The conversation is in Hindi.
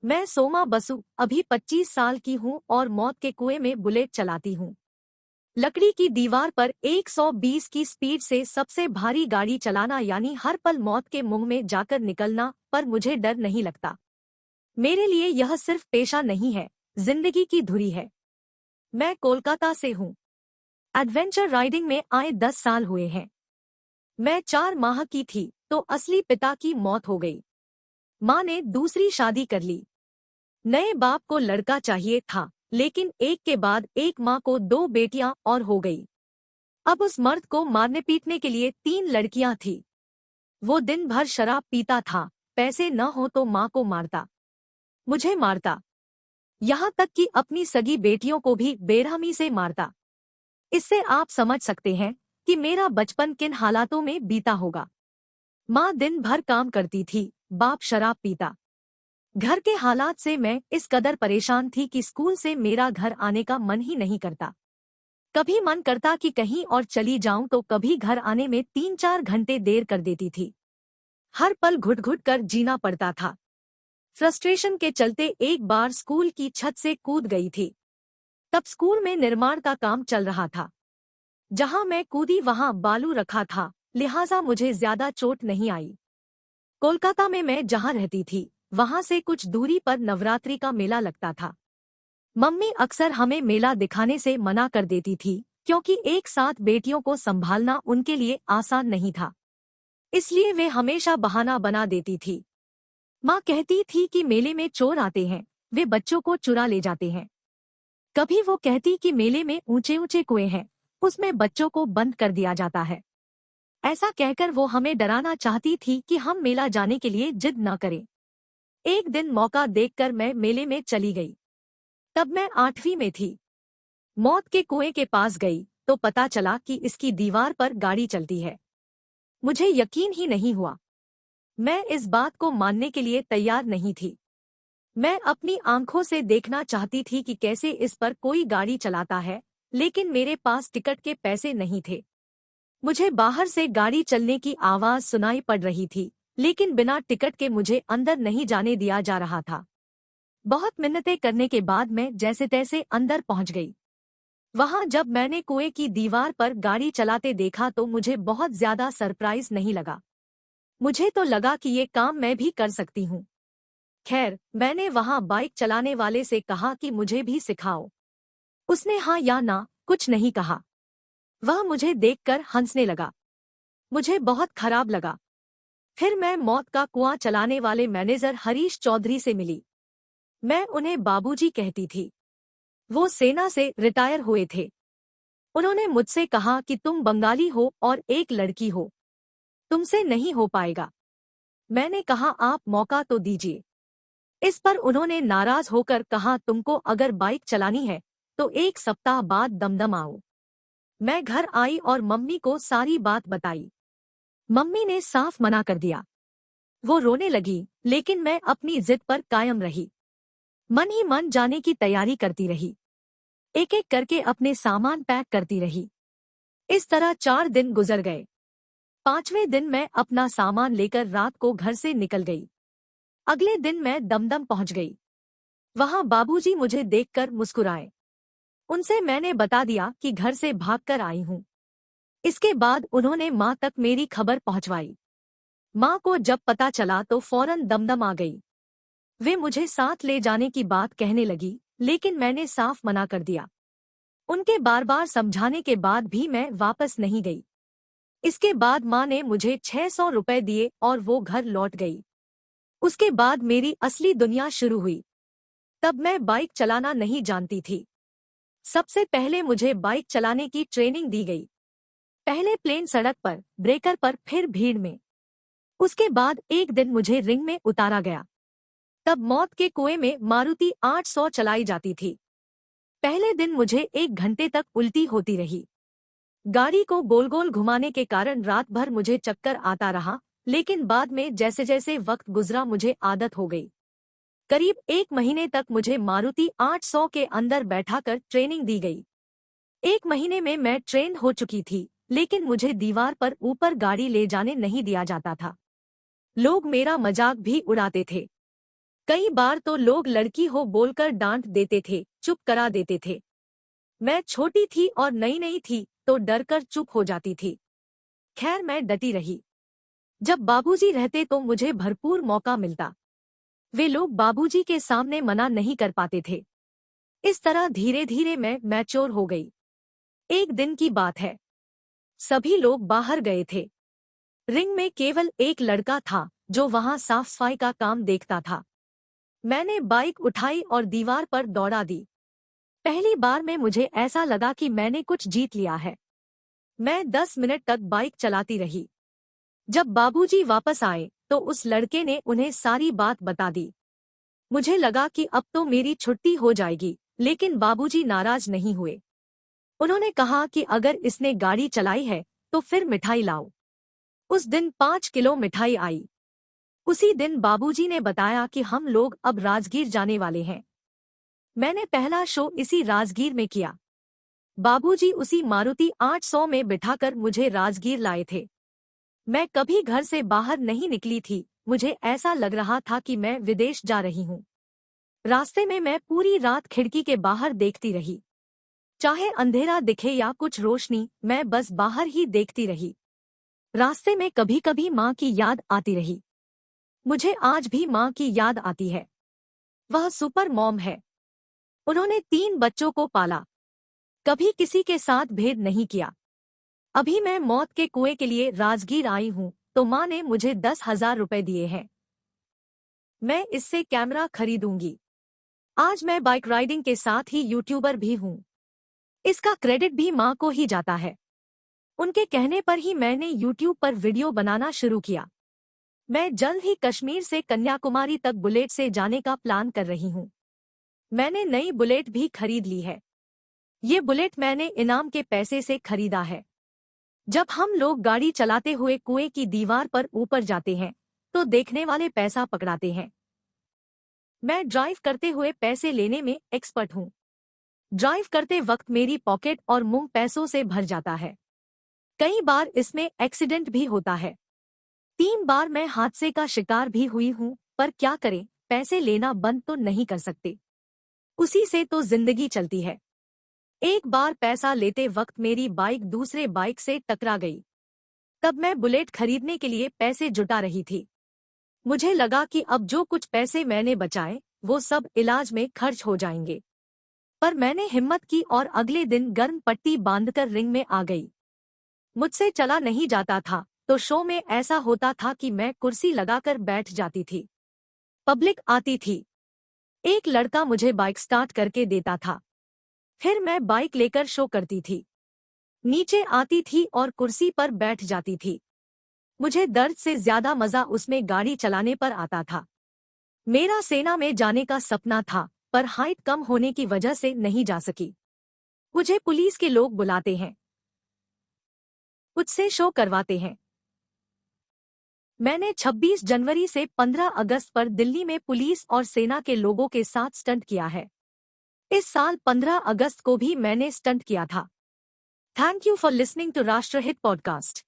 मैं सोमा बसु, अभी 25 साल की हूँ और मौत के कुएं में बुलेट चलाती हूँ। लकड़ी की दीवार पर 120 की स्पीड से सबसे भारी गाड़ी चलाना यानी हर पल मौत के मुंह में जाकर निकलना, पर मुझे डर नहीं लगता। मेरे लिए यह सिर्फ पेशा नहीं है, जिंदगी की धुरी है। मैं कोलकाता से हूँ। एडवेंचर राइडिंग में आए 10 साल हुए हैं। मैं 4 माह की थी तो असली पिता की मौत हो गई। माँ ने दूसरी शादी कर ली। नए बाप को लड़का चाहिए था, लेकिन एक के बाद एक माँ को 2 बेटियां और हो गई। अब उस मर्द को मारने पीटने के लिए 3 लड़कियां थी। वो दिन भर शराब पीता था, पैसे न हो तो माँ को मारता, मुझे मारता, यहाँ तक कि अपनी सगी बेटियों को भी बेरहमी से मारता। इससे आप समझ सकते हैं कि मेरा बचपन किन हालातों में बीता होगा। माँ दिन भर काम करती थी, बाप शराब पीता। घर के हालात से मैं इस कदर परेशान थी कि स्कूल से मेरा घर आने का मन ही नहीं करता। कभी मन करता कि कहीं और चली जाऊं तो कभी घर आने में 3-4 घंटे देर कर देती थी। हर पल घुट घुट कर जीना पड़ता था। फ्रस्ट्रेशन के चलते एक बार स्कूल की छत से कूद गई थी। तब स्कूल में निर्माण का काम चल रहा था। जहां मैं कूदी वहां बालू रखा था, लिहाजा मुझे ज्यादा चोट नहीं आई। कोलकाता में मैं जहां रहती थी वहां से कुछ दूरी पर नवरात्रि का मेला लगता था। मम्मी अक्सर हमें मेला दिखाने से मना कर देती थी, क्योंकि एक साथ बेटियों को संभालना उनके लिए आसान नहीं था। इसलिए वे हमेशा बहाना बना देती थी। माँ कहती थी कि मेले में चोर आते हैं, वे बच्चों को चुरा ले जाते हैं। कभी वो कहती कि मेले में ऊंचे ऊंचे कुएं हैं, उसमें बच्चों को बंद कर दिया जाता है। ऐसा कहकर वो हमें डराना चाहती थी कि हम मेला जाने के लिए जिद न करें। एक दिन मौका देखकर मैं मेले में चली गई। तब मैं 8वीं में थी। मौत के कुएं के पास गई तो पता चला कि इसकी दीवार पर गाड़ी चलती है। मुझे यकीन ही नहीं हुआ। मैं इस बात को मानने के लिए तैयार नहीं थी। मैं अपनी आंखों से देखना चाहती थी कि कैसे इस पर कोई गाड़ी चलाता है, लेकिन मेरे पास टिकट के पैसे नहीं थे। मुझे बाहर से गाड़ी चलने की आवाज सुनाई पड़ रही थी, लेकिन बिना टिकट के मुझे अंदर नहीं जाने दिया जा रहा था। बहुत मिन्नतें करने के बाद मैं जैसे तैसे अंदर पहुंच गई। वहां जब मैंने कुएं की दीवार पर गाड़ी चलाते देखा तो मुझे बहुत ज्यादा सरप्राइज नहीं लगा। मुझे तो लगा कि ये काम मैं भी कर सकती हूँ। खैर, मैंने वहां बाइक चलाने वाले से कहा कि मुझे भी सिखाओ। उसने हाँ या ना कुछ नहीं कहा। वह मुझे देखकर हंसने लगा। मुझे बहुत खराब लगा। फिर मैं मौत का कुआं चलाने वाले मैनेजर हरीश चौधरी से मिली। मैं उन्हें बाबूजी कहती थी। वो सेना से रिटायर हुए थे। उन्होंने मुझसे कहा कि तुम बंगाली हो और एक लड़की हो, तुमसे नहीं हो पाएगा। मैंने कहा आप मौका तो दीजिए। इस पर उन्होंने नाराज होकर कहा तुमको अगर बाइक चलानी है तो 1 सप्ताह बाद दमदम आओ। मैं घर आई और मम्मी को सारी बात बताई। मम्मी ने साफ मना कर दिया। वो रोने लगी, लेकिन मैं अपनी जिद पर कायम रही। मन ही मन जाने की तैयारी करती रही। एक एक करके अपने सामान पैक करती रही। इस तरह 4 दिन गुजर गए। 5वें दिन मैं अपना सामान लेकर रात को घर से निकल गई। अगले दिन मैं दमदम पहुंच गई। वहां बाबूजी मुझे देखकर मुस्कुराए। उनसे मैंने बता दिया कि घर से भागकर आई हूं। इसके बाद उन्होंने माँ तक मेरी खबर पहुंचवाई। माँ को जब पता चला तो फौरन दमदम आ गई। वे मुझे साथ ले जाने की बात कहने लगी, लेकिन मैंने साफ मना कर दिया। उनके बार बार समझाने के बाद भी मैं वापस नहीं गई। इसके बाद माँ ने मुझे 600 रुपए दिए और वो घर लौट गई। उसके बाद मेरी असली दुनिया शुरू हुई। तब मैं बाइक चलाना नहीं जानती थी। सबसे पहले मुझे बाइक चलाने की ट्रेनिंग दी गई। पहले प्लेन सड़क पर, ब्रेकर पर, फिर भीड़ में। उसके बाद एक दिन मुझे रिंग में उतारा गया। तब मौत के कुएं में मारुति 800 चलाई जाती थी। पहले दिन मुझे 1 घंटे तक उल्टी होती रही। गाड़ी को गोल गोल घुमाने के कारण रात भर मुझे चक्कर आता रहा, लेकिन बाद में जैसे जैसे वक्त गुजरा मुझे आदत हो गई। करीब 1 महीने तक मुझे मारुति 800 के अंदर बैठाकर ट्रेनिंग दी गई। 1 महीने में मैं ट्रेन हो चुकी थी, लेकिन मुझे दीवार पर ऊपर गाड़ी ले जाने नहीं दिया जाता था। लोग मेरा मजाक भी उड़ाते थे। कई बार तो लोग लड़की हो बोलकर डांट देते थे, चुप करा देते थे। मैं छोटी थी और नई नई थी तो डर कर चुप हो जाती थी। खैर मैं डटी रही। जब बाबूजी रहते तो मुझे भरपूर मौका मिलता। वे लोग बाबूजी के सामने मना नहीं कर पाते थे। इस तरह धीरे धीरे मैं मैच्योर हो गई। एक दिन की बात है। सभी लोग बाहर गए थे। रिंग में केवल एक लड़का था जो वहां साफ सफाई का काम देखता था। मैंने बाइक उठाई और दीवार पर दौड़ा दी। पहली बार में मुझे ऐसा लगा कि मैंने कुछ जीत लिया है। मैं 10 मिनट तक बाइक चलाती रही। जब बाबूजी वापस आए तो उस लड़के ने उन्हें सारी बात बता दी। मुझे लगा कि अब तो मेरी छुट्टी हो जाएगी, लेकिन बाबूजी नाराज नहीं हुए। उन्होंने कहा कि अगर इसने गाड़ी चलाई है तो फिर मिठाई लाओ। उस दिन 5 किलो मिठाई आई। उसी दिन बाबूजी ने बताया कि हम लोग अब राजगीर जाने वाले हैं। मैंने पहला शो इसी राजगीर में किया। बाबूजी उसी मारुति 800 में बिठाकर मुझे राजगीर लाए थे। मैं कभी घर से बाहर नहीं निकली थी। मुझे ऐसा लग रहा था कि मैं विदेश जा रही हूँ। रास्ते में मैं पूरी रात खिड़की के बाहर देखती रही। चाहे अंधेरा दिखे या कुछ रोशनी, मैं बस बाहर ही देखती रही। रास्ते में कभी कभी माँ की याद आती रही। मुझे आज भी माँ की याद आती है। वह सुपर मॉम है। उन्होंने 3 बच्चों को पाला। कभी किसी के साथ भेद नहीं किया। अभी मैं मौत के कुएं के लिए राजगीर आई हूँ तो माँ ने मुझे 10,000 रुपए दिए हैं। मैं इससे कैमरा खरीदूंगी। आज मैं बाइक राइडिंग के साथ ही यूट्यूबर भी हूँ। इसका क्रेडिट भी माँ को ही जाता है। उनके कहने पर ही मैंने यूट्यूब पर वीडियो बनाना शुरू किया। मैं जल्द ही कश्मीर से कन्याकुमारी तक बुलेट से जाने का प्लान कर रही हूँ। मैंने नई बुलेट भी खरीद ली है। ये बुलेट मैंने इनाम के पैसे से खरीदा है। जब हम लोग गाड़ी चलाते हुए कुएं की दीवार पर ऊपर जाते हैं तो देखने वाले पैसा पकड़ाते हैं। मैं ड्राइव करते हुए पैसे लेने में एक्सपर्ट हूँ। ड्राइव करते वक्त मेरी पॉकेट और मुंह पैसों से भर जाता है। कई बार इसमें एक्सीडेंट भी होता है। 3 बार मैं हादसे का शिकार भी हुई हूँ, पर क्या करें, पैसे लेना बंद तो नहीं कर सकते। उसी से तो जिंदगी चलती है। एक बार पैसा लेते वक्त मेरी बाइक दूसरे बाइक से टकरा गई। तब मैं बुलेट खरीदने के लिए पैसे जुटा रही थी। मुझे लगा कि अब जो कुछ पैसे मैंने बचाए वो सब इलाज में खर्च हो जाएंगे। पर मैंने हिम्मत की और अगले दिन गर्म पट्टी बांधकर रिंग में आ गई। मुझसे चला नहीं जाता था तो शो में ऐसा होता था कि मैं कुर्सी लगाकर बैठ जाती थी। पब्लिक आती थी। एक लड़का मुझे बाइक स्टार्ट करके देता था। फिर मैं बाइक लेकर शो करती थी। नीचे आती थी और कुर्सी पर बैठ जाती थी। मुझे दर्द से ज्यादा मजा उसमें गाड़ी चलाने पर आता था। मेरा सेना में जाने का सपना था, पर हाइट कम होने की वजह से नहीं जा सकी। मुझे पुलिस के लोग बुलाते हैं, मुझसे शो करवाते हैं। मैंने 26 जनवरी से 15 अगस्त पर दिल्ली में पुलिस और सेना के लोगों के साथ स्टंट किया है। इस साल 15 अगस्त को भी मैंने स्टंट किया था। Thank you for listening to Rashtrahit podcast.